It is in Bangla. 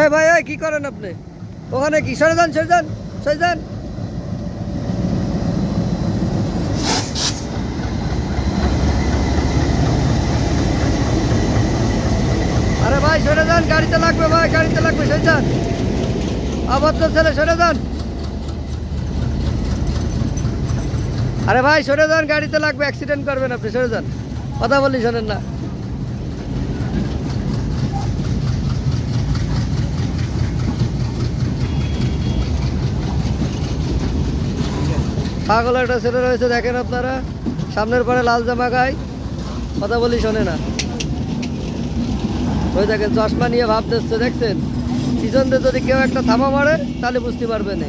এই ভাই, এই কি করেন আপনি ওখানে? কি সরে যান, সরে যান, সরে যান। আরে ভাই সরে যান, গাড়িতে লাগবে ভাই, গাড়িতে লাগবে, সরে যান। অভদ্র ছেলে, সরে যান। আরে ভাই সরে যান, গাড়িতে লাগবে, অ্যাক্সিডেন্ট করবেন আপনি, সরে যান। কথা বলি শোনেন না। পাগল একটা ছেলে রয়েছে, দেখেন আপনারা, সামনের পরে লাল জামা গায়ে, কথা বলি শোনে না। ওই দেখেন চশমা নিয়ে ভাব দিচ্ছে, দেখছেন? পিছন দিয়ে যদি কেউ একটা থামা মারে তাহলে বুঝতে পারবে না।